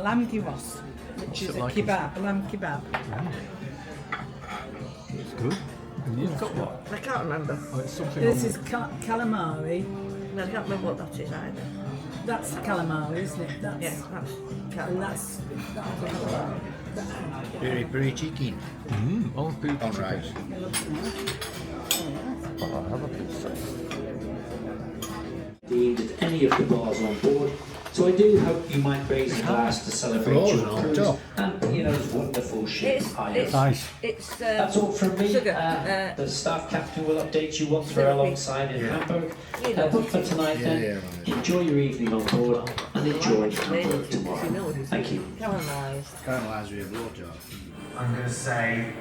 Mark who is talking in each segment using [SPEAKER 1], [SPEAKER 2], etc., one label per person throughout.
[SPEAKER 1] lamb gyros, which is a kebab, a lamb kebab.
[SPEAKER 2] It's good. And you've got what?
[SPEAKER 3] I can't remember.
[SPEAKER 2] Oh, it's something
[SPEAKER 1] This
[SPEAKER 2] on
[SPEAKER 1] is calamari.
[SPEAKER 3] No, I can't remember what that is either.
[SPEAKER 1] That's calamari, isn't it? That's,
[SPEAKER 3] Yes, that's
[SPEAKER 1] and
[SPEAKER 3] calamari.
[SPEAKER 1] that's
[SPEAKER 4] Very, very chicken.
[SPEAKER 2] all food.
[SPEAKER 4] On rice.
[SPEAKER 2] Oh, I'll have a pizza.
[SPEAKER 5] Deemed at any of the bars on board, so I do hope you might raise a glass to celebrate your cruise and P&O's wonderful ship Iona.
[SPEAKER 2] Nice.
[SPEAKER 3] It's
[SPEAKER 5] That's all from me.
[SPEAKER 3] sugar.
[SPEAKER 5] The staff captain will update you once we're alongside in Hamburg. But for tonight then, enjoy your evening on board and enjoy Hamburg tomorrow. Thank you.
[SPEAKER 3] Caramelised.
[SPEAKER 4] Caramelised with a blowjob.
[SPEAKER 6] I'm going to say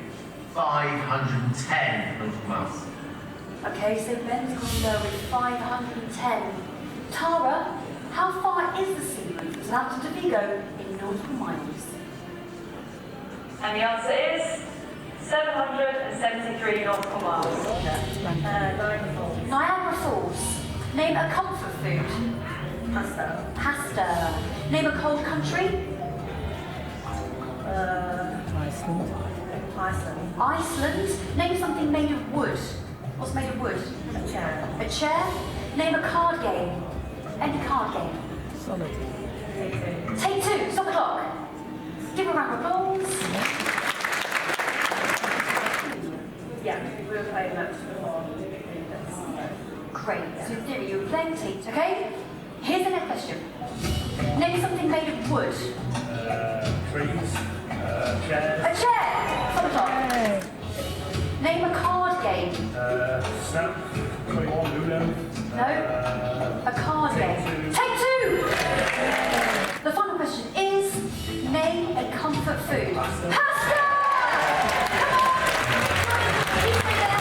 [SPEAKER 6] 510 nautical miles.
[SPEAKER 7] Okay, so Ben's gone there with 510. Tara, how far is the sea route from Southampton to Vigo in nautical miles?
[SPEAKER 8] And the answer is 773 nautical miles. Niagara Falls.
[SPEAKER 7] Niagara Falls. Name a comfort food.
[SPEAKER 8] Pasta.
[SPEAKER 7] Pasta. Name a cold country.
[SPEAKER 1] Iceland.
[SPEAKER 8] Iceland.
[SPEAKER 7] Iceland. Name something made of wood. What's made of wood?
[SPEAKER 8] A chair.
[SPEAKER 7] A chair. Name a card game. Any card game.
[SPEAKER 1] Solid.
[SPEAKER 7] Take two. Stop the clock. Give a round of applause.
[SPEAKER 8] Yeah, we were playing that before.
[SPEAKER 7] Great. So in theory, you were playing teams, okay? Here's the next question. Name something made of wood.
[SPEAKER 6] Trees, chairs,
[SPEAKER 7] A chair. Stop the clock. Name a card game.
[SPEAKER 6] snap, 21, Ludo.
[SPEAKER 7] No. A card game. Take two. The final question is, name a comfort food. Pasta! Come on! Keep it there.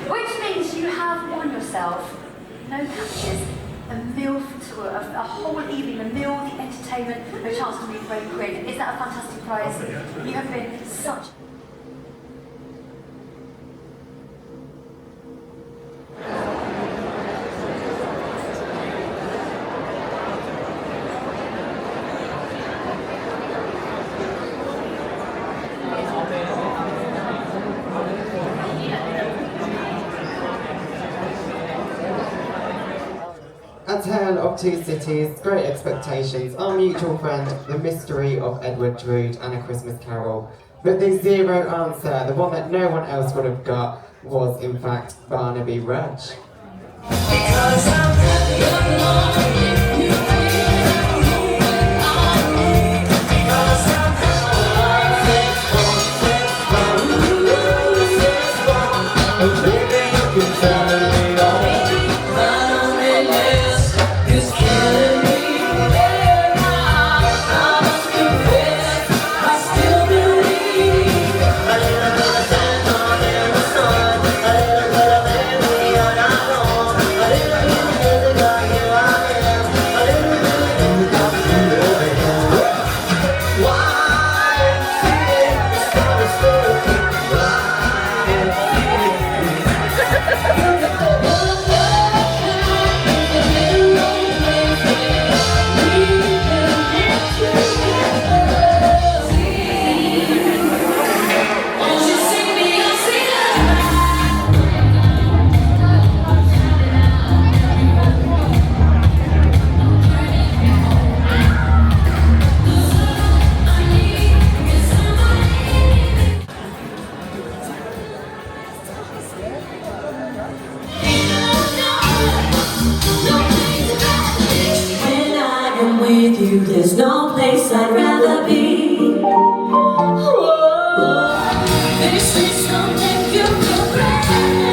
[SPEAKER 7] Which means you have won yourself, no catches, a meal tour, a whole evening, a meal, the entertainment, a chance to meet great creative. Is that a fantastic prize? You have been such...
[SPEAKER 9] A Tale of Two Cities, Great Expectations, Our Mutual Friend, The Mystery of Edward Drood, and A Christmas Carol. But the zero answer, the one that no one else would have got, was in fact Barnaby Rudge.
[SPEAKER 10] With you, there's no place I'd rather be. Whoa. This is something you can grab.